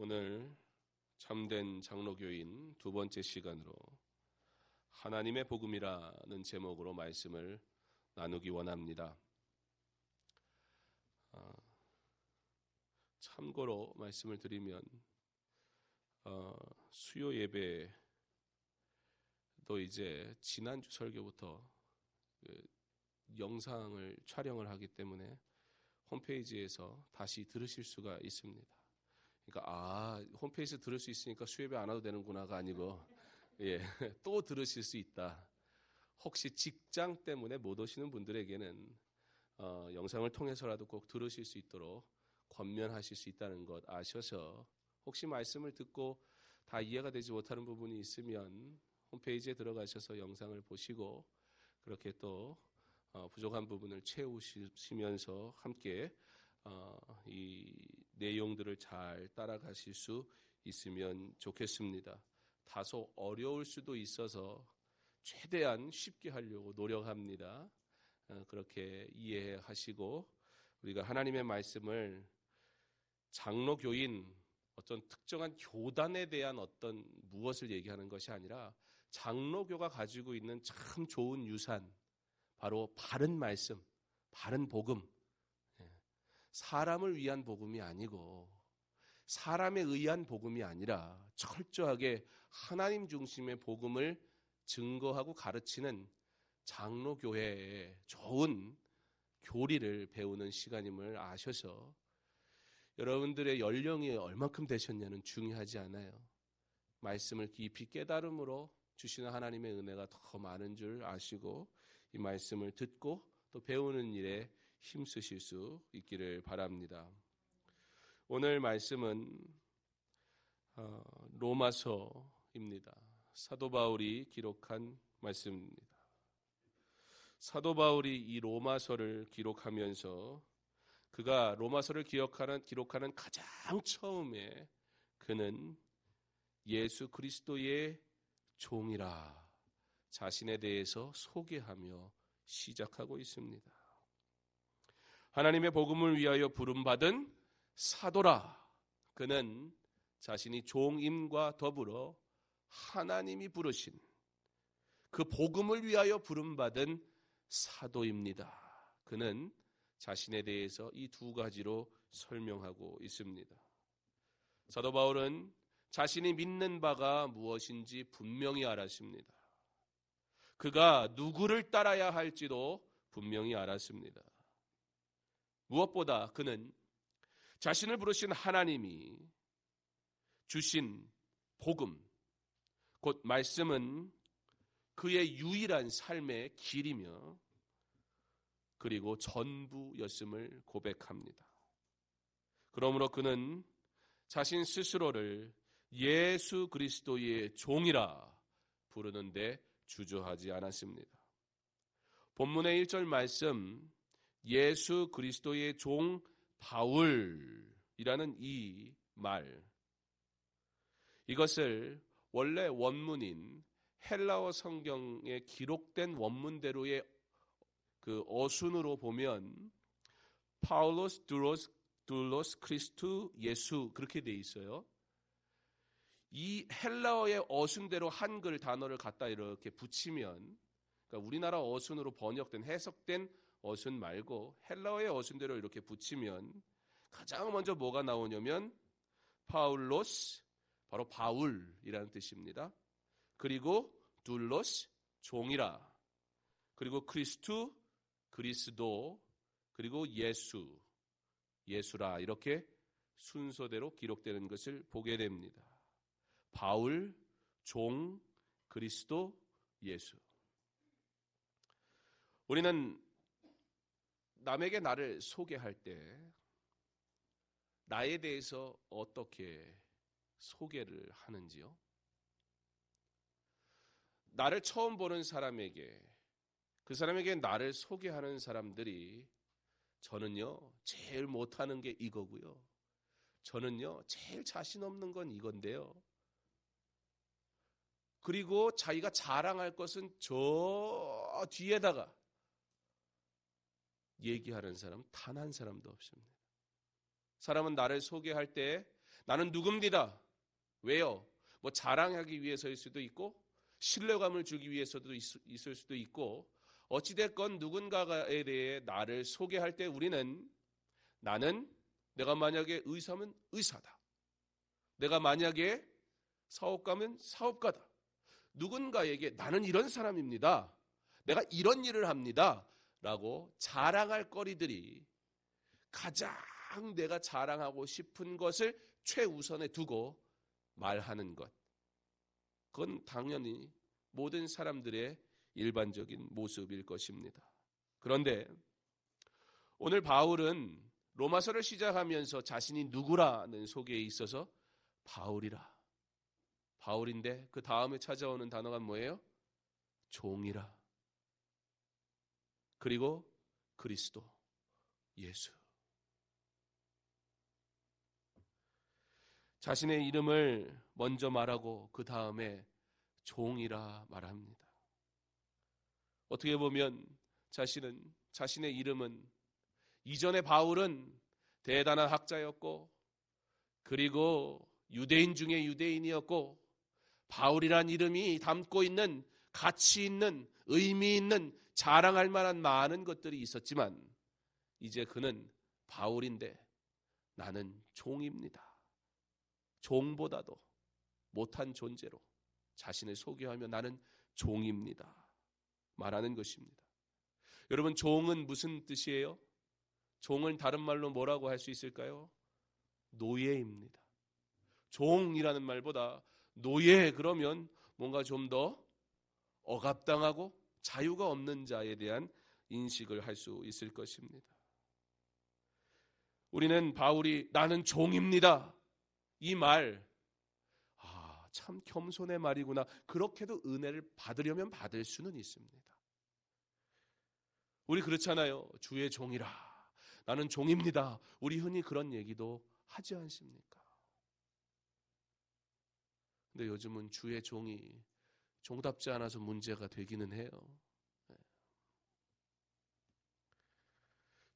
오늘 참된 장로교인 두 번째 시간으로 하나님의 복음이라는 제목으로 말씀을 나누기 원합니다. 참고로 말씀을 드리면 수요 예배도 이제 지난주 설교부터 영상을 촬영을 하기 때문에 홈페이지에서 다시 들으실 수가 있습니다. 그러니까 홈페이지에서 들을 수 있으니까 수요예배 안 와도 되는구나가 아니고 또 들으실 수 있다. 혹시 직장 때문에 못 오시는 분들에게는 영상을 통해서라도 꼭 들으실 수 있도록 권면하실 수 있다는 것 아셔서 혹시 말씀을 듣고 다 이해가 되지 못하는 부분이 있으면 홈페이지에 들어가셔서 영상을 보시고 그렇게 또 부족한 부분을 채우시면서 함께 이 내용들을 잘 따라가실 수 있으면 좋겠습니다. 다소 어려울 수도 있어서 최대한 쉽게 하려고 노력합니다. 그렇게 이해하시고 우리가 하나님의 말씀을 장로교인 어떤 특정한 교단에 대한 어떤 무엇을 얘기하는 것이 아니라 장로교가 가지고 있는 참 좋은 유산, 바로 바른 말씀, 바른 복음, 사람을 위한 복음이 아니고 사람에 의한 복음이 아니라 철저하게 하나님 중심의 복음을 증거하고 가르치는 장로교회의 좋은 교리를 배우는 시간임을 아셔서 여러분들의 연령이 얼마큼 되셨냐는 중요하지 않아요. 말씀을 깊이 깨달음으로 주시는 하나님의 은혜가 더 많은 줄 아시고 이 말씀을 듣고 또 배우는 일에 힘쓰실 수 있기를 바랍니다. 오늘 말씀은 로마서입니다. 사도 바울이 기록한 말씀입니다. 사도 바울이 이 로마서를 기록하면서 그가 로마서를 기록하는 가장 처음에 그는 예수 그리스도의 종이라 자신에 대해서 소개하며 시작하고 있습니다. 하나님의 복음을 위하여 부름받은 사도라. 그는 자신이 종임과 더불어 하나님이 부르신 그 복음을 위하여 부름받은 사도입니다. 그는 자신에 대해서 이 두 가지로 설명하고 있습니다. 사도 바울은 자신이 믿는 바가 무엇인지 분명히 알았습니다. 그가 누구를 따라야 할지도 분명히 알았습니다. 무엇보다 그는 자신을 부르신 하나님이 주신 복음, 곧 말씀은 그의 유일한 삶의 길이며 그리고 전부였음을 고백합니다. 그러므로 그는 자신 스스로를 예수 그리스도의 종이라 부르는데 주저하지 않았습니다. 본문의 1절 말씀, 예수 그리스도의 종 바울이라는 이 말, 이것을 원래 원문인 헬라어 성경에 기록된 원문대로의 그 어순으로 보면 파울로스 둘로스 크리스투 예수 그렇게 돼 있어요. 이 헬라어의 어순대로 한글 단어를 갖다 이렇게 붙이면, 그러니까 우리나라 어순으로 번역된 해석된 어순 말고 헬라어의 어순대로 이렇게 붙이면 가장 먼저 뭐가 나오냐면 파울로스, 바로 바울이라는 뜻입니다. 그리고 둘로스, 종이라. 그리고 크리스투, 그리스도. 그리고 예수, 예수라. 이렇게 순서대로 기록되는 것을 보게 됩니다. 바울, 종, 그리스도, 예수. 우리는 남에게 나를 소개할 때 나에 대해서 어떻게 소개를 하는지요? 나를 처음 보는 사람에게, 그 사람에게 나를 소개하는 사람들이 저는요 제일 못하는 게 이거고요, 저는요 제일 자신 없는 건 이건데요, 그리고 자기가 자랑할 것은 저 뒤에다가 얘기하는 사람 단 한 사람도 없습니다. 사람은 나를 소개할 때 나는 누굽니다. 왜요? 뭐 자랑하기 위해서일 수도 있고 신뢰감을 주기 위해서도 있을 수도 있고 어찌됐건 누군가에 대해 나를 소개할 때 우리는 내가 만약에 의사면 의사다. 내가 만약에 사업가면 사업가다. 누군가에게 나는 이런 사람입니다. 내가 이런 일을 합니다. 라고 자랑할 거리들이 가장 내가 자랑하고 싶은 것을 최우선에 두고 말하는 것. 그건 당연히 모든 사람들의 일반적인 모습일 것입니다. 그런데 오늘 바울은 로마서를 시작하면서 자신이 누구라는 소개에 있어서 바울인데 그 다음에 찾아오는 단어가 뭐예요? 종이라. 그리고 그리스도, 예수. 자신의 이름을 먼저 말하고 그 다음에 종이라 말합니다. 어떻게 보면 자신의 이름은 이전에 바울은 대단한 학자였고 그리고 유대인 중에 유대인이었고 바울이란 이름이 담고 있는 가치 있는 의미 있는 자랑할 만한 많은 것들이 있었지만 이제 그는 바울인데 나는 종입니다. 종보다도 못한 존재로 자신을 소개하며 나는 종입니다. 말하는 것입니다. 여러분 종은 무슨 뜻이에요? 종은 다른 말로 뭐라고 할 수 있을까요? 노예입니다. 종이라는 말보다 노예 그러면 뭔가 좀 더 억압당하고 자유가 없는 자에 대한 인식을 할 수 있을 것입니다. 우리는 바울이 나는 종입니다. 이 말, 참 겸손의 말이구나. 그렇게도 은혜를 받으려면 받을 수는 있습니다. 우리 그렇잖아요. 주의 종이라. 나는 종입니다. 우리 흔히 그런 얘기도 하지 않습니까? 근데 요즘은 주의 종이 종답지 않아서 문제가 되기는 해요.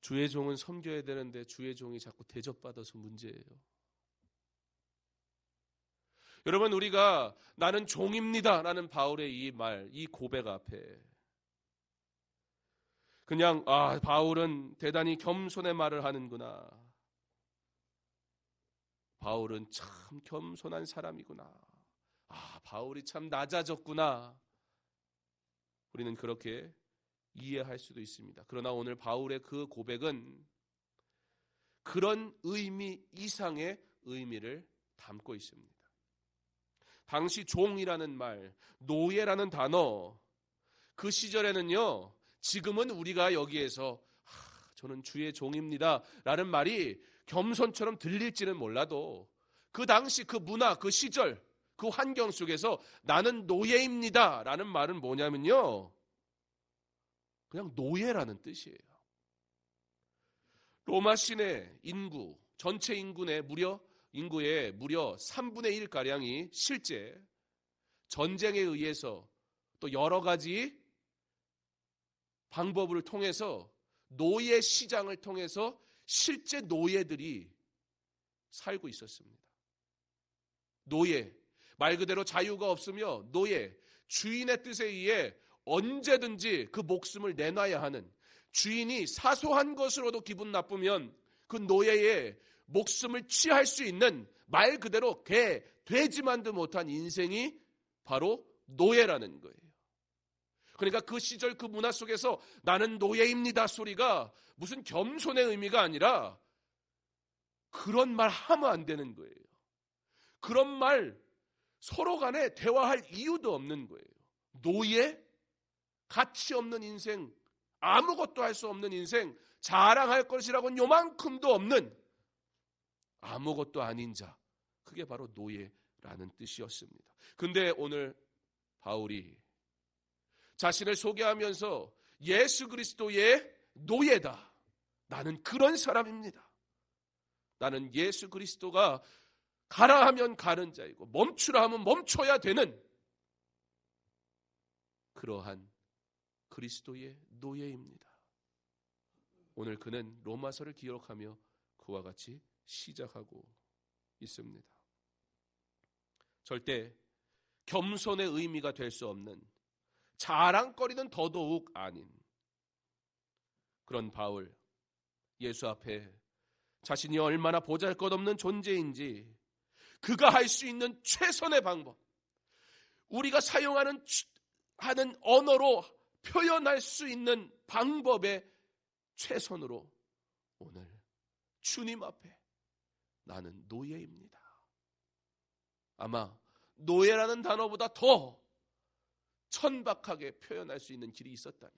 주의 종은 섬겨야 되는데 주의 종이 자꾸 대접받아서 문제예요. 여러분 우리가 나는 종입니다 라는 바울의 이 말, 이 고백 앞에 그냥 바울은 대단히 겸손의 말을 하는구나. 바울은 참 겸손한 사람이구나. 바울이 참 낮아졌구나. 우리는 그렇게 이해할 수도 있습니다. 그러나 오늘 바울의 그 고백은 그런 의미 이상의 의미를 담고 있습니다. 당시 종이라는 말, 노예라는 단어, 그 시절에는요, 지금은 우리가 여기에서 저는 주의 종입니다 라는 말이 겸손처럼 들릴지는 몰라도 그 당시 그 문화, 그 시절, 그 환경 속에서 나는 노예입니다 라는 말은 뭐냐면요, 그냥 노예라는 뜻이에요. 로마 시내 인구, 전체 인구의 무려 3분의 1가량이 실제 전쟁에 의해서 또 여러 가지 방법을 통해서 노예 시장을 통해서 실제 노예들이 살고 있었습니다. 노예, 말 그대로 자유가 없으며 노예, 주인의 뜻에 의해 언제든지 그 목숨을 내놔야 하는, 주인이 사소한 것으로도 기분 나쁘면 그 노예의 목숨을 취할 수 있는 말 그대로 돼지만도 못한 인생이 바로 노예라는 거예요. 그러니까 그 시절 그 문화 속에서 나는 노예입니다 소리가 무슨 겸손의 의미가 아니라 그런 말 하면 안 되는 거예요. 그런 말 서로 간에 대화할 이유도 없는 거예요. 노예? 가치 없는 인생, 아무것도 할 수 없는 인생, 자랑할 것이라고는 요만큼도 없는 아무것도 아닌 자, 그게 바로 노예라는 뜻이었습니다. 근데 오늘 바울이 자신을 소개하면서 예수 그리스도의 노예다. 나는 그런 사람입니다. 나는 예수 그리스도가 가라 하면 가는 자이고 멈추라 하면 멈춰야 되는 그러한 그리스도의 노예입니다. 오늘 그는 로마서를 기록하며 그와 같이 시작하고 있습니다. 절대 겸손의 의미가 될 수 없는, 자랑거리는 더더욱 아닌 그런 바울, 예수 앞에 자신이 얼마나 보잘것없는 존재인지 그가 할 수 있는 최선의 방법, 우리가 사용하는 언어로 표현할 수 있는 방법의 최선으로 오늘 주님 앞에 나는 노예입니다. 아마 노예라는 단어보다 더 천박하게 표현할 수 있는 길이 있었다면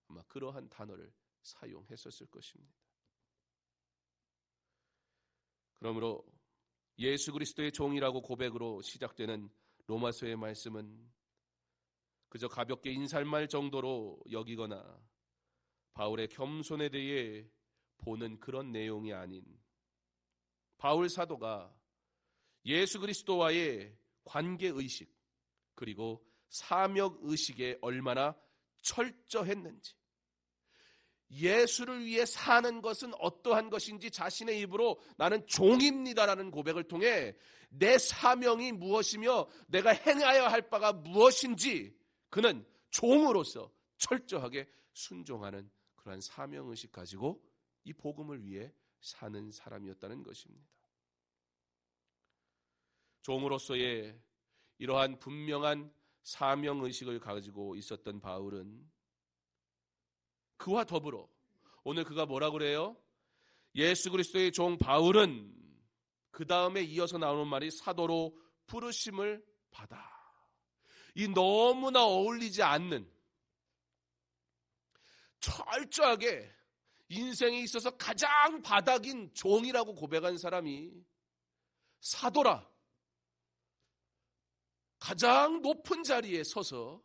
아마 그러한 단어를 사용했었을 것입니다. 그러므로 예수 그리스도의 종이라고 고백으로 시작되는 로마서의 말씀은 그저 가볍게 인사말 정도로 여기거나 바울의 겸손에 대해 보는 그런 내용이 아닌, 바울 사도가 예수 그리스도와의 관계의식 그리고 사명의식에 얼마나 철저했는지, 예수를 위해 사는 것은 어떠한 것인지 자신의 입으로 나는 종입니다라는 고백을 통해 내 사명이 무엇이며 내가 행해야 할 바가 무엇인지 그는 종으로서 철저하게 순종하는 그러한 사명의식 가지고 이 복음을 위해 사는 사람이었다는 것입니다. 종으로서의 이러한 분명한 사명의식을 가지고 있었던 바울은 그와 더불어 오늘 그가 뭐라고 그래요? 예수 그리스도의 종 바울은 그 다음에 이어서 나오는 말이 사도로 부르심을 받아. 이 너무나 어울리지 않는, 철저하게 인생에 있어서 가장 바닥인 종이라고 고백한 사람이 사도라, 가장 높은 자리에 서서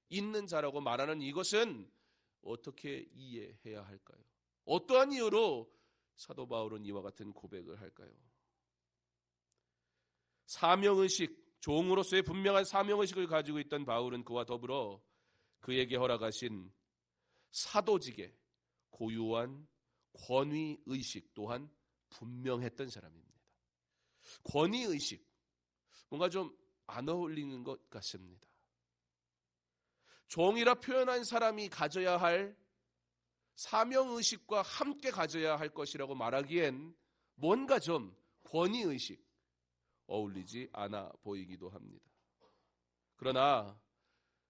있는 자라고 말하는 이것은 어떻게 이해해야 할까요? 어떠한 이유로 사도 바울은 이와 같은 고백을 할까요? 사명의식, 종으로서의 분명한 사명의식을 가지고 있던 바울은 그와 더불어 그에게 허락하신 사도직의 고유한 권위의식 또한 분명했던 사람입니다. 권위의식, 뭔가 좀 안 어울리는 것 같습니다. 종이라 표현한 사람이 가져야 할 사명의식과 함께 가져야 할 것이라고 말하기엔 뭔가 좀 권위의식, 어울리지 않아 보이기도 합니다. 그러나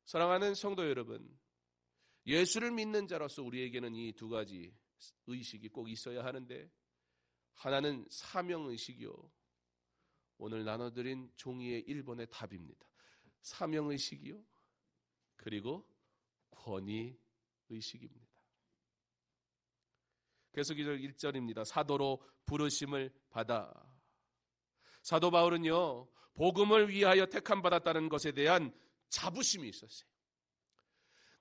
사랑하는 성도 여러분, 예수를 믿는 자로서 우리에게는 이 두 가지 의식이 꼭 있어야 하는데, 하나는 사명의식이요, 오늘 나눠드린 종이의 1번의 답입니다. 사명의식이요, 그리고 권위의식입니다. 계속기절 1절입니다. 사도로 부르심을 받아. 사도 바울은요, 복음을 위하여 택함받았다는 것에 대한 자부심이 있었어요.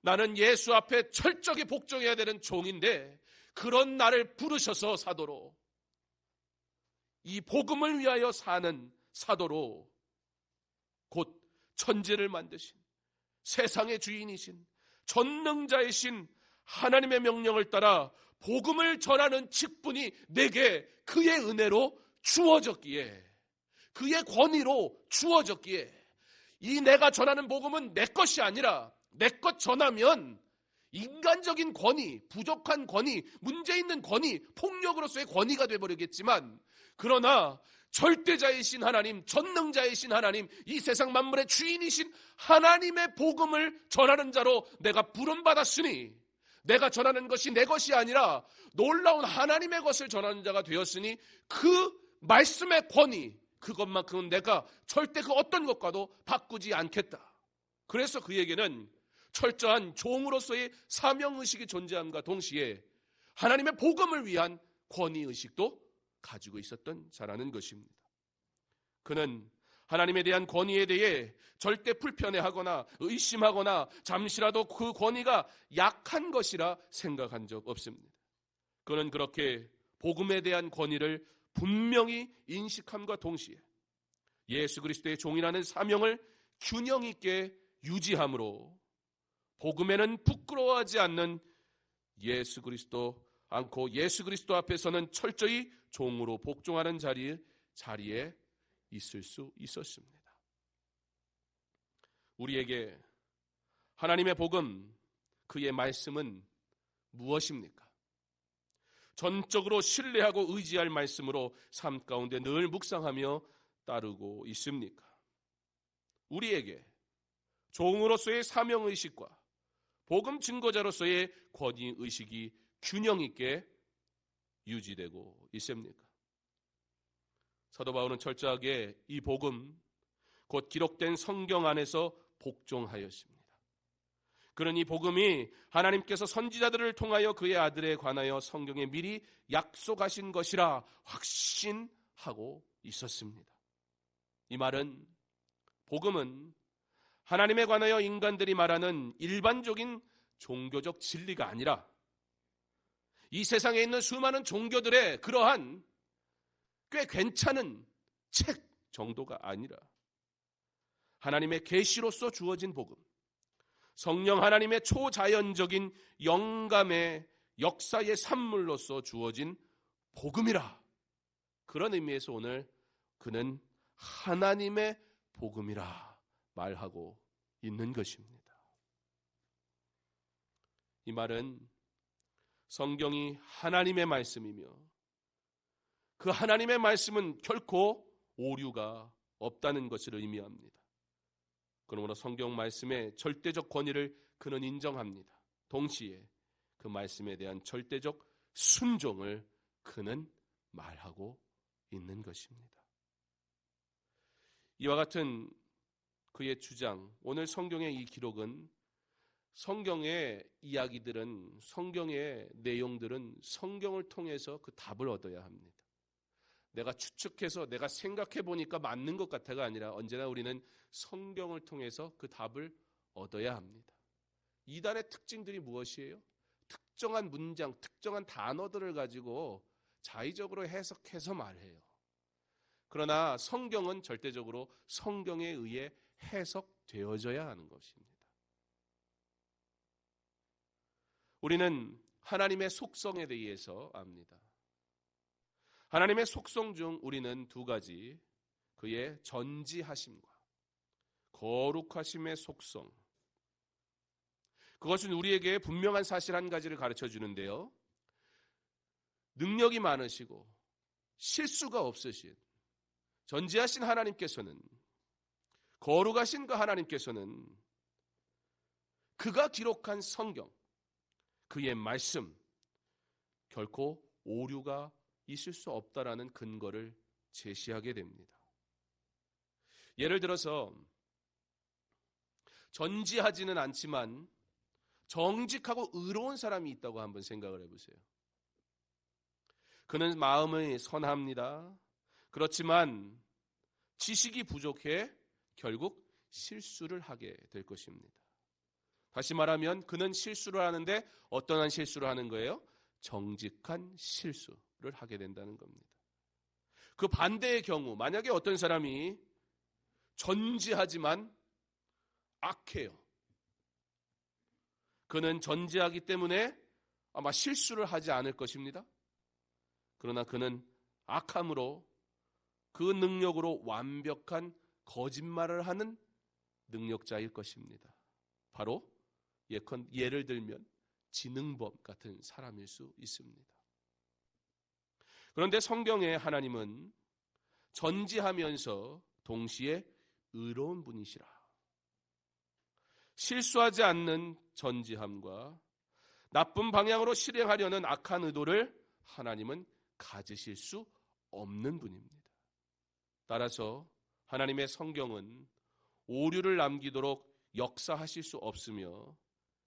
나는 예수 앞에 철저히 복종해야 되는 종인데 그런 나를 부르셔서 사도로, 이 복음을 위하여 사는 사도로, 곧 천지를 만드신 세상의 주인이신 전능자이신 하나님의 명령을 따라 복음을 전하는 직분이 내게 그의 은혜로 주어졌기에, 그의 권위로 주어졌기에, 이 내가 전하는 복음은 내 것이 아니라 내 것 전하면 인간적인 권위, 부족한 권위, 문제 있는 권위, 폭력으로서의 권위가 되어버리겠지만, 그러나 절대자이신 하나님, 전능자이신 하나님, 이 세상 만물의 주인이신 하나님의 복음을 전하는 자로 내가 부름받았으니, 내가 전하는 것이 내 것이 아니라 놀라운 하나님의 것을 전하는 자가 되었으니 그 말씀의 권위, 그것만큼은 내가 절대 그 어떤 것과도 바꾸지 않겠다. 그래서 그에게는 철저한 종으로서의 사명의식이 존재함과 동시에 하나님의 복음을 위한 권위의식도 가지고 있었던 자라는 것입니다. 그는 하나님에 대한 권위에 대해 절대 불편해하거나 의심하거나 잠시라도 그 권위가 약한 것이라 생각한 적 없습니다. 그는 그렇게 복음에 대한 권위를 분명히 인식함과 동시에 예수 그리스도의 종이라는 사명을 균형 있게 유지함으로 복음에는 부끄러워하지 않는 예수 그리스도 않고 예수 그리스도 앞에서는 철저히 종으로 복종하는 자리에 자리에 있을 수 있었습니다. 우리에게 하나님의 복음, 그의 말씀은 무엇입니까? 전적으로 신뢰하고 의지할 말씀으로 삶 가운데 늘 묵상하며 따르고 있습니까? 우리에게 종으로서의 사명의식과 복음 증거자로서의 권위의식이 균형 있게 유지되고 있습니까? 사도 바울은 철저하게 이 복음, 곧 기록된 성경 안에서 복종하였습니다. 그는 이 복음이 하나님께서 선지자들을 통하여 그의 아들에 관하여 성경에 미리 약속하신 것이라 확신하고 있었습니다. 이 말은 복음은 하나님에 관하여 인간들이 말하는 일반적인 종교적 진리가 아니라 이 세상에 있는 수많은 종교들의 그러한 꽤 괜찮은 책 정도가 아니라 하나님의 계시로서 주어진 복음, 성령 하나님의 초자연적인 영감의 역사의 산물로서 주어진 복음이라. 그런 의미에서 오늘 그는 하나님의 복음이라 말하고 있는 것입니다. 이 말은 성경이 하나님의 말씀이며 그 하나님의 말씀은 결코 오류가 없다는 것을 의미합니다. 그러므로 성경 말씀의 절대적 권위를 그는 인정합니다. 동시에 그 말씀에 대한 절대적 순종을 그는 말하고 있는 것입니다. 이와 같은 그의 주장, 오늘 성경의 이 기록은 성경의 이야기들은, 성경의 내용들은 성경을 통해서 그 답을 얻어야 합니다. 내가 추측해서 내가 생각해 보니까 맞는 것 같아가 아니라 언제나 우리는 성경을 통해서 그 답을 얻어야 합니다. 이단의 특징들이 무엇이에요? 특정한 문장, 특정한 단어들을 가지고 자의적으로 해석해서 말해요. 그러나 성경은 절대적으로 성경에 의해 해석되어져야 하는 것입니다. 우리는 하나님의 속성에 대해서 압니다. 하나님의 속성 중 우리는 두 가지, 그의 전지하심과 거룩하심의 속성, 그것은 우리에게 분명한 사실 한 가지를 가르쳐 주는데요. 능력이 많으시고 실수가 없으신 전지하신 하나님께서는, 거룩하신 그 하나님께서는 그가 기록한 성경, 그의 말씀, 결코 오류가 있을 수 없다라는 근거를 제시하게 됩니다. 예를 들어서 전지하지는 않지만 정직하고 의로운 사람이 있다고 한번 생각을 해보세요. 그는 마음이 선합니다. 그렇지만 지식이 부족해 결국 실수를 하게 될 것입니다. 다시 말하면 그는 실수를 하는데 어떠한 실수를 하는 거예요? 정직한 실수를 하게 된다는 겁니다. 그 반대의 경우, 만약에 어떤 사람이 전지하지만 악해요. 그는 전지하기 때문에 아마 실수를 하지 않을 것입니다. 그러나 그는 악함으로, 그 능력으로 완벽한 거짓말을 하는 능력자일 것입니다. 바로 예를 들면 지능범 같은 사람일 수 있습니다. 그런데 성경의 하나님은 전지하면서 동시에 의로운 분이시라. 실수하지 않는 전지함과 나쁜 방향으로 실행하려는 악한 의도를 하나님은 가지실 수 없는 분입니다. 따라서 하나님의 성경은 오류를 남기도록 역사하실 수 없으며,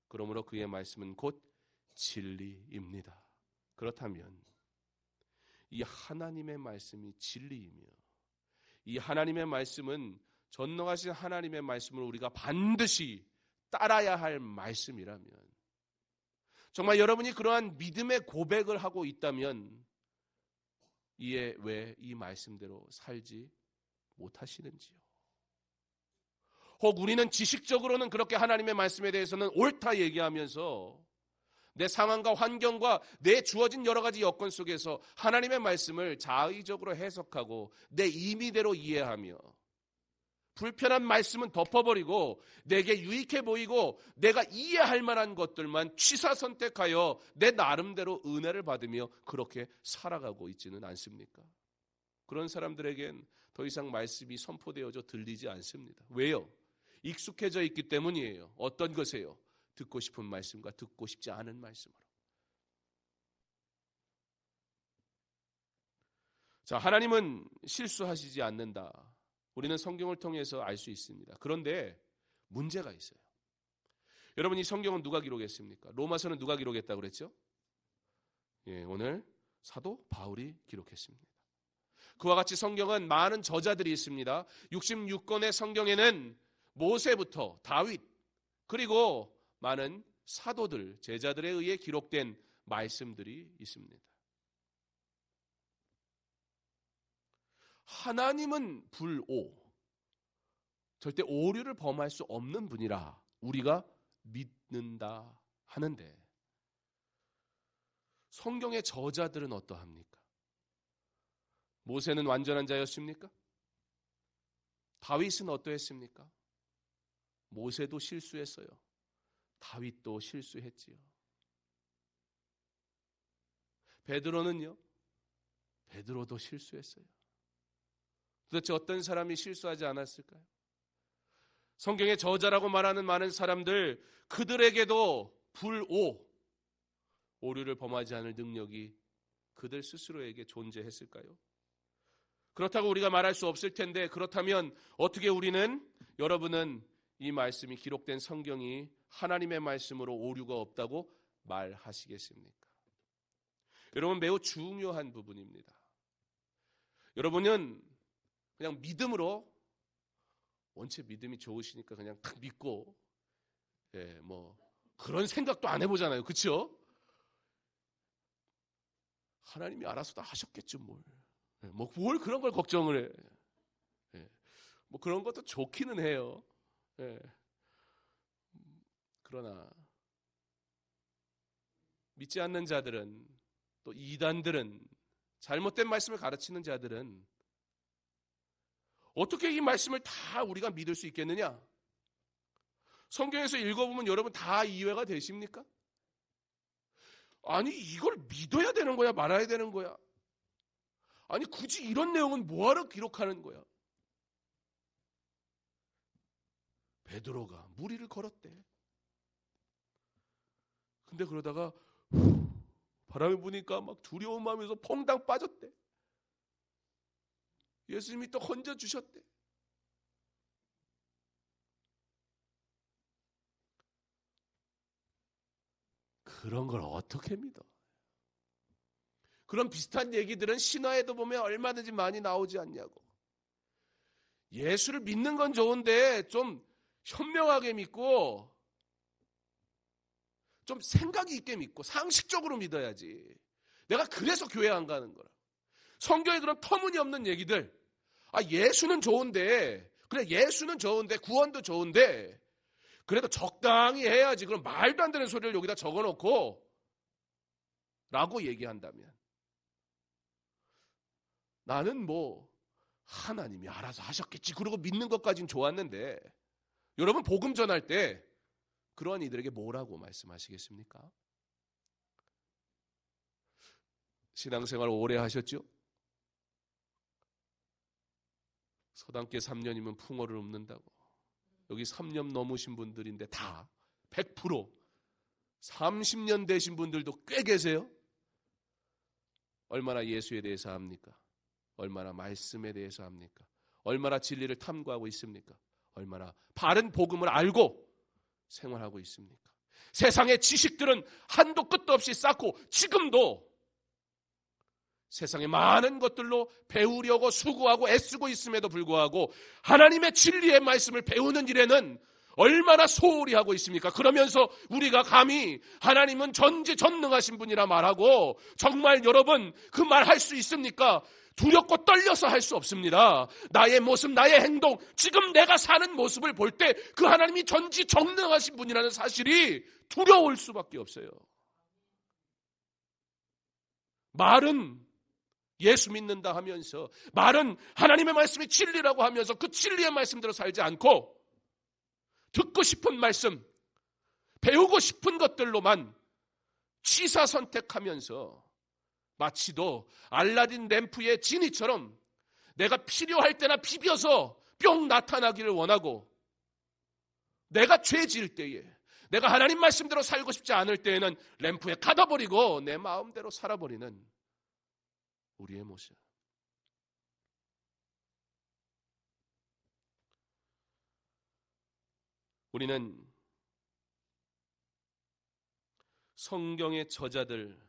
그러므로 그의 말씀은 곧 진리입니다. 그렇다면 이 하나님의 말씀이 진리이며 이 하나님의 말씀은 전능하신 하나님의 말씀을 우리가 반드시 따라야 할 말씀이라면, 정말 여러분이 그러한 믿음의 고백을 하고 있다면 이에 왜 이 말씀대로 살지 못하시는지요? 혹 우리는 지식적으로는 그렇게 하나님의 말씀에 대해서는 옳다 얘기하면서 내 상황과 환경과 내 주어진 여러 가지 여건 속에서 하나님의 말씀을 자의적으로 해석하고 내 임의대로 이해하며 불편한 말씀은 덮어버리고 내게 유익해 보이고 내가 이해할 만한 것들만 취사 선택하여 내 나름대로 은혜를 받으며 그렇게 살아가고 있지는 않습니까? 그런 사람들에겐 더 이상 말씀이 선포되어져 들리지 않습니다. 왜요? 익숙해져 있기 때문이에요. 어떤 것이에요? 듣고 싶은 말씀과 듣고 싶지 않은 말씀으로. 자, 하나님은 실수하시지 않는다. 우리는 성경을 통해서 알 수 있습니다. 그런데 문제가 있어요. 여러분, 이 성경은 누가 기록했습니까? 로마서는 누가 기록했다고 그랬죠? 예, 오늘 사도 바울이 기록했습니다. 그와 같이 성경은 많은 저자들이 있습니다. 66권의 성경에는 모세부터 다윗 그리고 많은 사도들, 제자들에 의해 기록된 말씀들이 있습니다. 하나님은 불오, 절대 오류를 범할 수 없는 분이라 우리가 믿는다 하는데 성경의 저자들은 어떠합니까? 모세는 완전한 자였습니까? 다윗은 어떠했습니까? 모세도 실수했어요. 다윗도 실수했지요. 베드로는요? 베드로도 실수했어요. 도대체 어떤 사람이 실수하지 않았을까요? 성경의 저자라고 말하는 많은 사람들, 그들에게도 오류를 범하지 않을 능력이 그들 스스로에게 존재했을까요? 그렇다고 우리가 말할 수 없을 텐데, 그렇다면 어떻게 여러분은 이 말씀이 기록된 성경이 하나님의 말씀으로 오류가 없다고 말하시겠습니까? 여러분, 매우 중요한 부분입니다. 여러분은 그냥 믿음으로, 원체 믿음이 좋으시니까 그냥 딱 믿고, 그런 생각도 안 해보잖아요. 그렇죠? 하나님이 알아서 다 하셨겠죠, 뭘. 뭘 그런 걸 걱정을 해. 그런 것도 좋기는 해요. 그러나 믿지 않는 자들은, 또 이단들은, 잘못된 말씀을 가르치는 자들은 어떻게 이 말씀을 다 우리가 믿을 수 있겠느냐? 성경에서 읽어보면 여러분 다 이해가 되십니까? 아니, 이걸 믿어야 되는 거야? 말아야 되는 거야? 아니, 굳이 이런 내용은 뭐하러 기록하는 거야? 베드로가 무리를 걸었대. 근데 그러다가 바람이 부니까 막 두려운 마음에서 퐁당 빠졌대. 예수님이 또 건져주셨대. 그런 걸 어떻게 믿어? 그런 비슷한 얘기들은 신화에도 보면 얼마든지 많이 나오지 않냐고. 예수를 믿는 건 좋은데 좀 현명하게 믿고 좀 생각이 있게 믿고 상식적으로 믿어야지. 내가 그래서 교회 안 가는 거라. 성경에 그런 터무니없는 얘기들. 예수는 좋은데, 그래, 예수는 좋은데, 구원도 좋은데, 그래도 적당히 해야지. 그럼 말도 안 되는 소리를 여기다 적어놓고, 라고 얘기한다면, 나는 하나님이 알아서 하셨겠지. 그러고 믿는 것까지는 좋았는데, 여러분, 복음 전할 때, 그러한 이들에게 뭐라고 말씀하시겠습니까? 신앙생활 오래 하셨죠? 서당계 3년이면 풍어를 읊는다고. 여기 3년 넘으신 분들인데 다 100% 30년 되신 분들도 꽤 계세요. 얼마나 예수에 대해서 압니까? 얼마나 말씀에 대해서 압니까? 얼마나 진리를 탐구하고 있습니까? 얼마나 바른 복음을 알고 생활하고 있습니까? 세상의 지식들은 한도 끝도 없이 쌓고 지금도 세상의 많은 것들로 배우려고 수고하고 애쓰고 있음에도 불구하고 하나님의 진리의 말씀을 배우는 일에는 얼마나 소홀히 하고 있습니까? 그러면서 우리가 감히 하나님은 전지전능하신 분이라 말하고 정말 여러분 그 말 할 수 있습니까? 두렵고 떨려서 할 수 없습니다. 나의 모습, 나의 행동, 지금 내가 사는 모습을 볼 때 그 하나님이 전지전능하신 분이라는 사실이 두려울 수밖에 없어요. 말은 예수 믿는다 하면서, 말은 하나님의 말씀이 진리라고 하면서 그 진리의 말씀대로 살지 않고 듣고 싶은 말씀, 배우고 싶은 것들로만 취사 선택하면서 마치도 알라딘 램프의 지니처럼 내가 필요할 때나 비벼서 뿅 나타나기를 원하고, 내가 죄 지을 때에, 내가 하나님 말씀대로 살고 싶지 않을 때에는 램프에 가둬버리고 내 마음대로 살아버리는 우리의 모습. 우리는 성경의 저자들,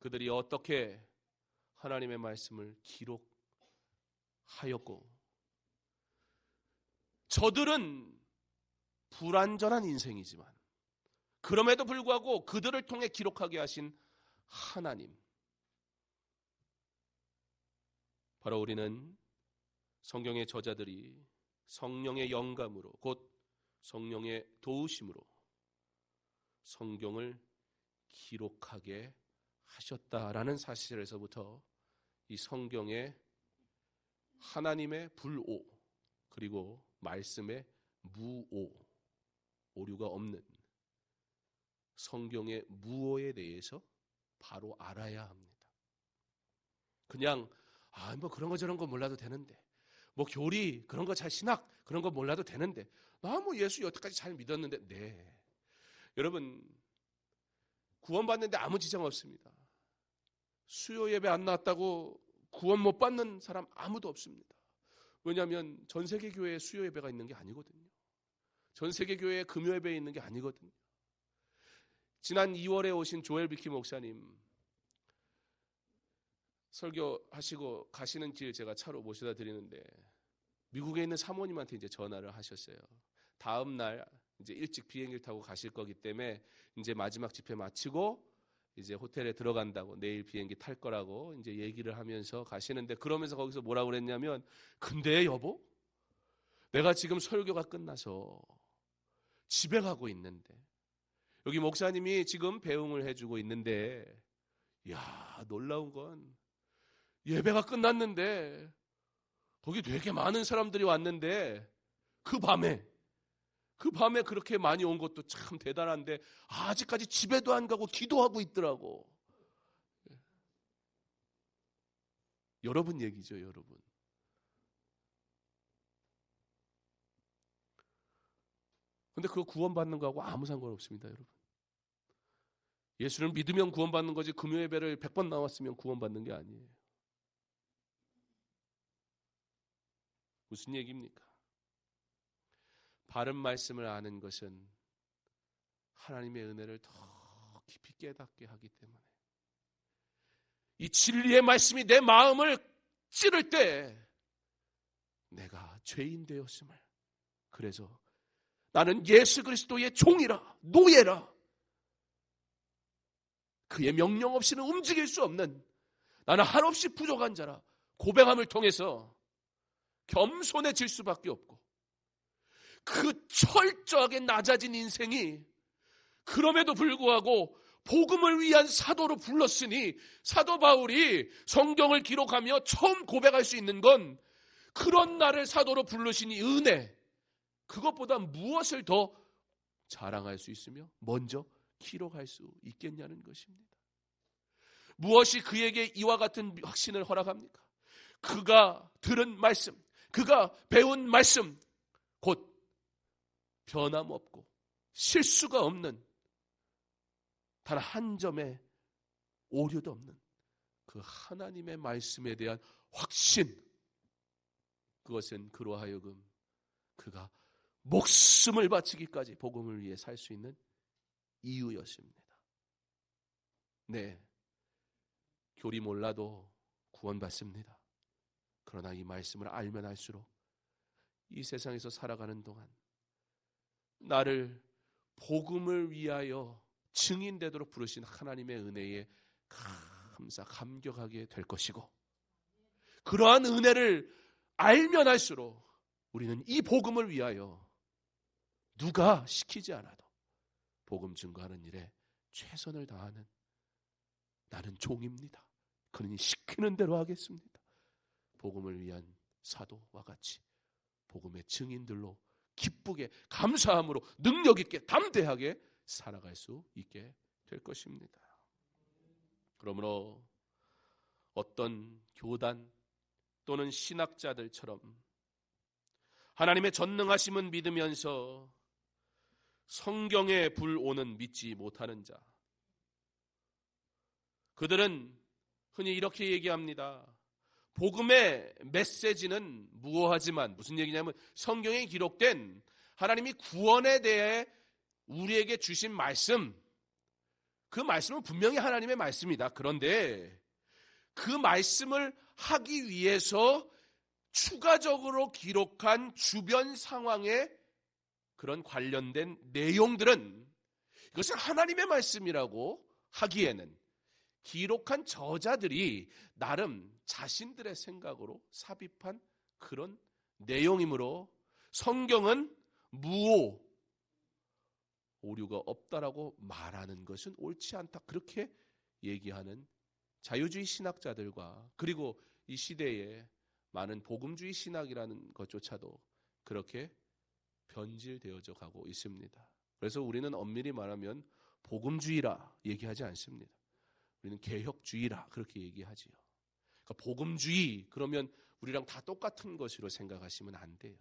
그들이 어떻게 하나님의 말씀을 기록하였고, 저들은 불완전한 인생이지만 그럼에도 불구하고 그들을 통해 기록하게 하신 하나님, 바로 우리는 성경의 저자들이 성령의 영감으로, 곧 성령의 도우심으로 성경을 기록하게 하셨다라는 사실에서부터 이 성경의 하나님의 불오, 그리고 말씀의 무오, 오류가 없는 성경의 무오에 대해서 바로 알아야 합니다. 그냥 뭐 그런 거 저런 거 몰라도 되는데, 뭐 교리 그런 거 잘, 신학 그런 거 몰라도 되는데, 나 뭐 예수 여태까지 잘 믿었는데. 네, 여러분, 구원받는데 아무 지장 없습니다. 수요 예배 안 나왔다고 구원 못 받는 사람 아무도 없습니다. 왜냐하면 전 세계 교회에 수요 예배가 있는 게 아니거든요. 전 세계 교회에 금요 예배에 있는 게 아니거든요. 지난 2월에 오신 조엘 비키 목사님 설교하시고 가시는 길 제가 차로 모셔다 드리는데, 미국에 있는 사모님한테 이제 전화를 하셨어요. 다음 날 이제 일찍 비행기를 타고 가실 거기 때문에 이제 마지막 집회 마치고 이제 호텔에 들어간다고, 내일 비행기 탈 거라고 이제 얘기를 하면서 가시는데, 그러면서 거기서 뭐라고 그랬냐면, 근데 여보, 내가 지금 설교가 끝나서 집에 가고 있는데 여기 목사님이 지금 배웅을 해주고 있는데, 이야, 놀라운 건 예배가 끝났는데 거기 되게 많은 사람들이 왔는데 그 밤에 그렇게 많이 온 것도 참 대단한데 아직까지 집에도 안 가고 기도하고 있더라고. 여러분 얘기죠, 여러분. 근데 그거 구원받는 거하고 아무 상관없습니다, 여러분. 예수를 믿으면 구원받는 거지, 금요 예배를 100번 나왔으면 구원받는 게 아니에요. 무슨 얘기입니까? 바른 말씀을 아는 것은 하나님의 은혜를 더 깊이 깨닫게 하기 때문에, 이 진리의 말씀이 내 마음을 찌를 때 내가 죄인 되었음을, 그래서 나는 예수 그리스도의 종이라, 노예라, 그의 명령 없이는 움직일 수 없는, 나는 한없이 부족한 자라 고백함을 통해서 겸손해질 수밖에 없고, 그 철저하게 낮아진 인생이 그럼에도 불구하고 복음을 위한 사도로 불렀으니, 사도 바울이 성경을 기록하며 처음 고백할 수 있는 건 그런 나를 사도로 부르시니 은혜, 그것보다 무엇을 더 자랑할 수 있으며 먼저 기록할 수 있겠냐는 것입니다. 무엇이 그에게 이와 같은 확신을 허락합니까? 그가 들은 말씀, 그가 배운 말씀, 곧 변함없고 실수가 없는, 단 한 점의 오류도 없는 그 하나님의 말씀에 대한 확신, 그것은 그로 하여금 그가 목숨을 바치기까지 복음을 위해 살 수 있는 이유였습니다. 네, 교리 몰라도 구원받습니다. 그러나 이 말씀을 알면 알수록 이 세상에서 살아가는 동안 나를 복음을 위하여 증인되도록 부르신 하나님의 은혜에 감격하게 될 것이고, 그러한 은혜를 알면 알수록 우리는 이 복음을 위하여 누가 시키지 않아도 복음 증거하는 일에 최선을 다하는, 나는 종입니다, 그러니 시키는 대로 하겠습니다. 복음을 위한 사도와 같이 복음의 증인들로 기쁘게 감사함으로 능력 있게 담대하게 살아갈 수 있게 될 것입니다. 그러므로 어떤 교단 또는 신학자들처럼 하나님의 전능하심은 믿으면서 성경의 불오는 믿지 못하는 자, 그들은 흔히 이렇게 얘기합니다. 복음의 메시지는 무어하지만, 무슨 얘기냐면 성경에 기록된 하나님이 구원에 대해 우리에게 주신 말씀, 그 말씀은 분명히 하나님의 말씀이다. 그런데 그 말씀을 하기 위해서 추가적으로 기록한 주변 상황의 그런 관련된 내용들은 이것은 하나님의 말씀이라고 하기에는 기록한 저자들이 나름 자신들의 생각으로 삽입한 그런 내용이므로 성경은 무오, 오류가 없다라고 말하는 것은 옳지 않다. 그렇게 얘기하는 자유주의 신학자들과 그리고 이 시대에 많은 복음주의 신학이라는 것조차도 그렇게 변질되어져 가고 있습니다. 그래서 우리는 엄밀히 말하면 복음주의라 얘기하지 않습니다. 우리는 개혁주의라 그렇게 얘기하지요. 그러니까 복음주의 그러면 우리랑 다 똑같은 것으로 생각하시면 안 돼요.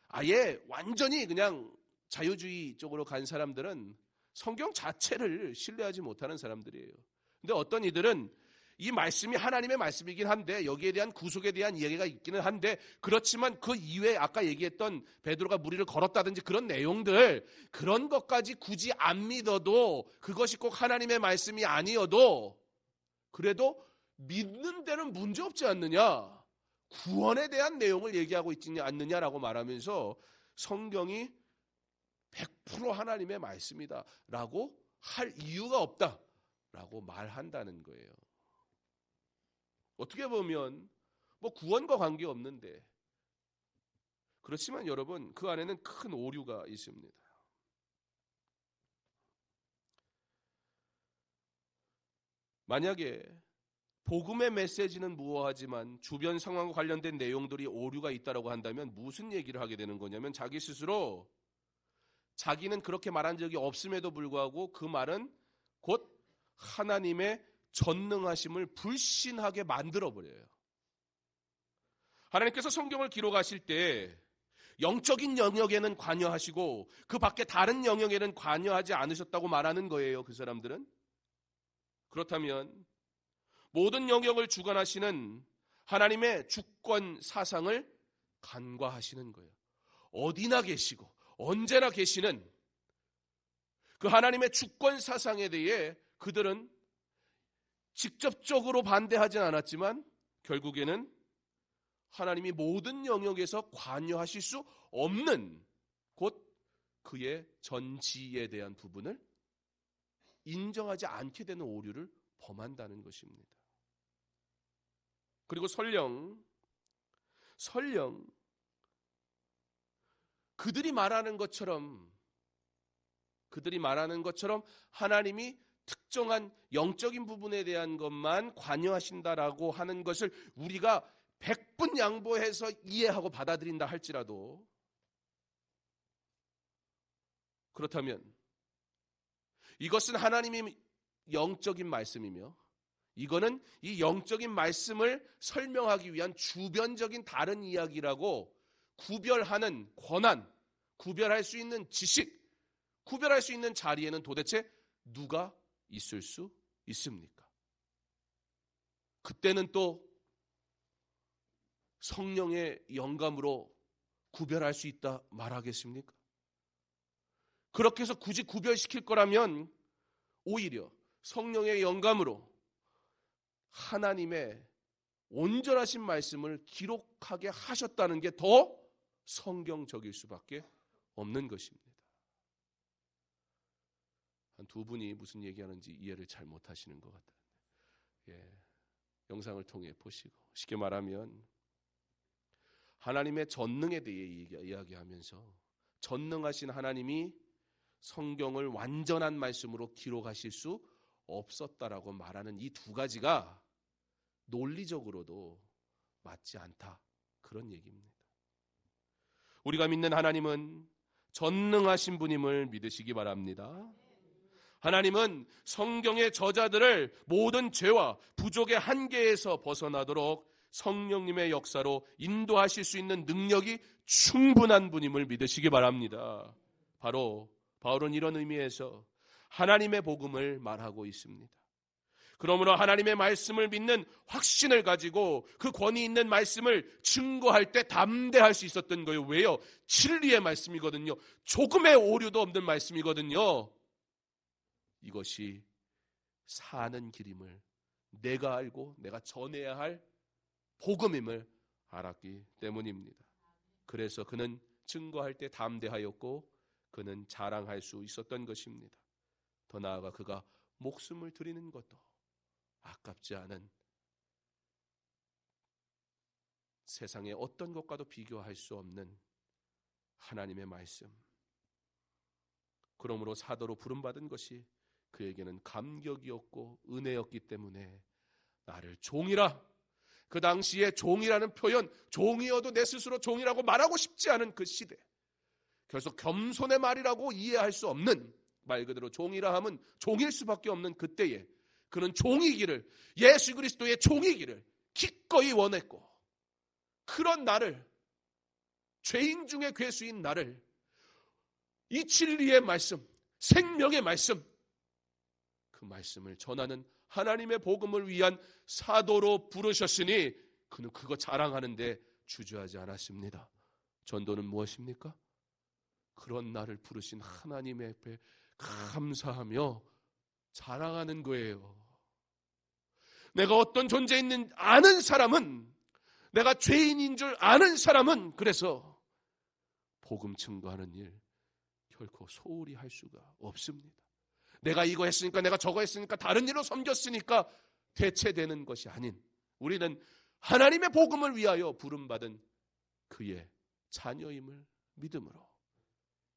아예 완전히 그냥 자유주의 쪽으로 간 사람들은 성경 자체를 신뢰하지 못하는 사람들이에요. 근데 어떤 이들은 이 말씀이 하나님의 말씀이긴 한데 여기에 대한 구속에 대한 이야기가 있기는 한데 그렇지만 그 이외에 아까 얘기했던 베드로가 무리를 걸었다든지 그런 내용들 그런 것까지 굳이 안 믿어도 그것이 꼭 하나님의 말씀이 아니어도 그래도 믿는 데는 문제없지 않느냐, 구원에 대한 내용을 얘기하고 있지 않느냐라고 말하면서 성경이 100% 하나님의 말씀이다 라고 할 이유가 없다 라고 말한다는 거예요. 어떻게 보면 뭐 구원과 관계없는데 그렇지만 여러분 그 안에는 큰 오류가 있습니다. 만약에 복음의 메시지는 무어하지만 주변 상황과 관련된 내용들이 오류가 있다고 한다면 무슨 얘기를 하게 되는 거냐면 자기 스스로 자기는 그렇게 말한 적이 없음에도 불구하고 그 말은 곧 하나님의 전능하심을 불신하게 만들어버려요. 하나님께서 성경을 기록하실 때 영적인 영역에는 관여하시고 그 밖에 다른 영역에는 관여하지 않으셨다고 말하는 거예요. 그 사람들은. 그렇다면 모든 영역을 주관하시는 하나님의 주권 사상을 간과하시는 거예요. 어디나 계시고 언제나 계시는 그 하나님의 주권 사상에 대해 그들은 직접적으로 반대하진 않았지만 결국에는 하나님이 모든 영역에서 관여하실 수 없는 곧 그의 전지에 대한 부분을 인정하지 않게 되는 오류를 범한다는 것입니다. 그리고 설령 그들이 말하는 것처럼 하나님이 특정한 영적인 부분에 대한 것만 관여하신다라고 하는 것을 우리가 100분 양보해서 이해하고 받아들인다 할지라도 그렇다면 이것은 하나님이 영적인 말씀이며 이거는 이 영적인 말씀을 설명하기 위한 주변적인 다른 이야기라고 구별하는 권한, 구별할 수 있는 지식, 구별할 수 있는 자리에는 도대체 누가 있을 수 있습니까? 그때는 또 성령의 영감으로 구별할 수 있다 말하겠습니까? 그렇게 해서 굳이 구별시킬 거라면 오히려 성령의 영감으로 하나님의 온전하신 말씀을 기록하게 하셨다는 게 더 성경적일 수밖에 없는 것입니다. 한 두 분이 무슨 얘기하는지 이해를 잘 못하시는 것 같아요. 영상을 통해 보시고 쉽게 말하면 하나님의 전능에 대해 이야기하면서 전능하신 하나님이 성경을 완전한 말씀으로 기록하실 수 없었다라고 말하는 이 두 가지가 논리적으로도 맞지 않다. 그런 얘기입니다. 우리가 믿는 하나님은 전능하신 분임을 믿으시기 바랍니다. 하나님은 성경의 저자들을 모든 죄와 부족의 한계에서 벗어나도록 성령님의 역사로 인도하실 수 있는 능력이 충분한 분임을 믿으시기 바랍니다. 바로 바울은 이런 의미에서 하나님의 복음을 말하고 있습니다. 그러므로 하나님의 말씀을 믿는 확신을 가지고 그 권위 있는 말씀을 증거할 때 담대할 수 있었던 거예요. 왜요? 진리의 말씀이거든요. 조금의 오류도 없는 말씀이거든요. 이것이 사는 길임을 내가 알고 내가 전해야 할 복음임을 알았기 때문입니다. 그래서 그는 증거할 때 담대하였고 그는 자랑할 수 있었던 것입니다. 더 나아가 그가 목숨을 드리는 것도 아깝지 않은 세상의 어떤 것과도 비교할 수 없는 하나님의 말씀. 그러므로 사도로 부름받은 것이 그에게는 감격이었고 은혜였기 때문에 나를 종이라, 그 당시에 종이라는 표현, 종이어도 내 스스로 종이라고 말하고 싶지 않은 그 시대, 그래서 겸손의 말이라고 이해할 수 없는, 말 그대로 종이라 하면 종일 수밖에 없는 그때에 그는 종이기를, 예수 그리스도의 종이기를 기꺼이 원했고, 그런 나를, 죄인 중에 괴수인 나를 이 진리의 말씀, 생명의 말씀, 그 말씀을 전하는 하나님의 복음을 위한 사도로 부르셨으니 그는 그거 자랑하는데 주저하지 않았습니다. 전도는 무엇입니까? 그런 나를 부르신 하나님의 앞에 감사하며 자랑하는 거예요. 내가 어떤 존재 있는 아는 사람은, 내가 죄인인 줄 아는 사람은 그래서 복음 증거하는 일 결코 소홀히 할 수가 없습니다. 내가 이거 했으니까, 내가 저거 했으니까, 다른 일로 섬겼으니까 대체되는 것이 아닌, 우리는 하나님의 복음을 위하여 부름받은 그의 자녀임을 믿음으로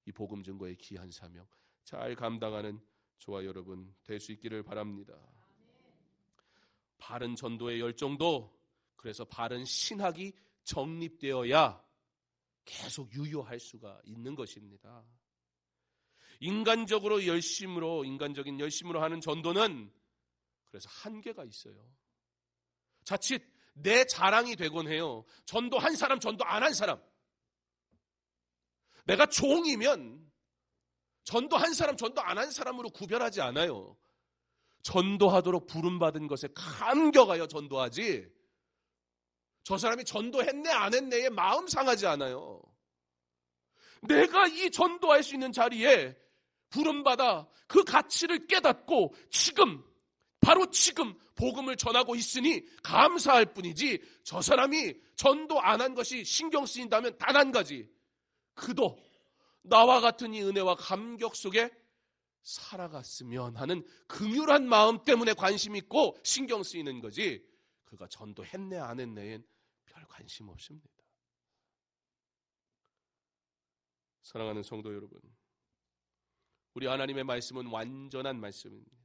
이 복음 증거의 귀한 사명 잘 감당하는 저와 여러분 될 수 있기를 바랍니다. 바른 전도의 열정도, 그래서 바른 신학이 정립되어야 계속 유효할 수가 있는 것입니다. 인간적인 열심으로 하는 전도는 그래서 한계가 있어요. 자칫 내 자랑이 되곤 해요. 전도 한 사람, 전도 안 한 사람. 내가 종이면 전도 한 사람, 전도 안 한 사람으로 구별하지 않아요. 전도하도록 부름받은 것에 감격하여 전도하지, 저 사람이 전도했네 안 했네에 마음 상하지 않아요. 내가 이 전도할 수 있는 자리에 부름받아 그 가치를 깨닫고 지금, 바로 지금 복음을 전하고 있으니 감사할 뿐이지, 저 사람이 전도 안 한 것이 신경 쓰인다면 단 한 가지, 그도 나와 같은 이 은혜와 감격 속에 살아갔으면 하는 긍휼한 마음 때문에 관심 있고 신경 쓰이는 거지, 그가 전도했네 안 했네엔 별 관심 없습니다. 사랑하는 성도 여러분, 우리 하나님의 말씀은 완전한 말씀입니다.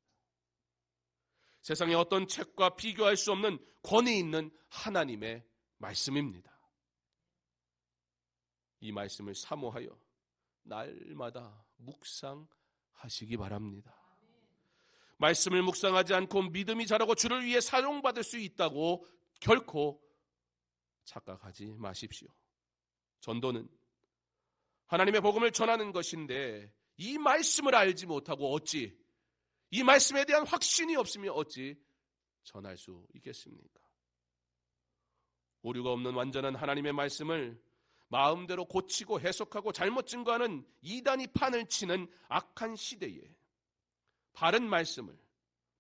세상의 어떤 책과 비교할 수 없는 권위 있는 하나님의 말씀입니다. 이 말씀을 사모하여 날마다 묵상하시기 바랍니다. 말씀을 묵상하지 않고 믿음이 자라고 주를 위해 사용받을 수 있다고 결코 착각하지 마십시오. 전도는 하나님의 복음을 전하는 것인데, 이 말씀을 알지 못하고 어찌, 이 말씀에 대한 확신이 없으면 어찌 전할 수 있겠습니까? 오류가 없는 완전한 하나님의 말씀을 마음대로 고치고 해석하고 잘못 증거하는 이단이 판을 치는 악한 시대에 바른 말씀을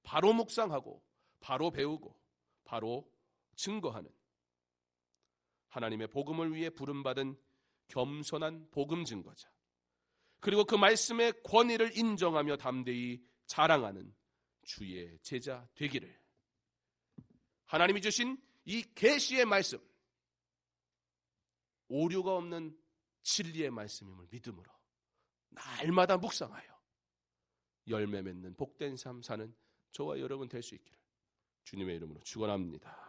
바로 묵상하고 바로 배우고 바로 증거하는 하나님의 복음을 위해 부름받은 겸손한 복음 증거자, 그리고 그 말씀의 권위를 인정하며 담대히 자랑하는 주의 제자 되기를, 하나님이 주신 이 계시의 말씀, 오류가 없는 진리의 말씀임을 믿음으로 날마다 묵상하여 열매 맺는 복된 삶 사는 저와 여러분 될 수 있기를 주님의 이름으로 축원합니다.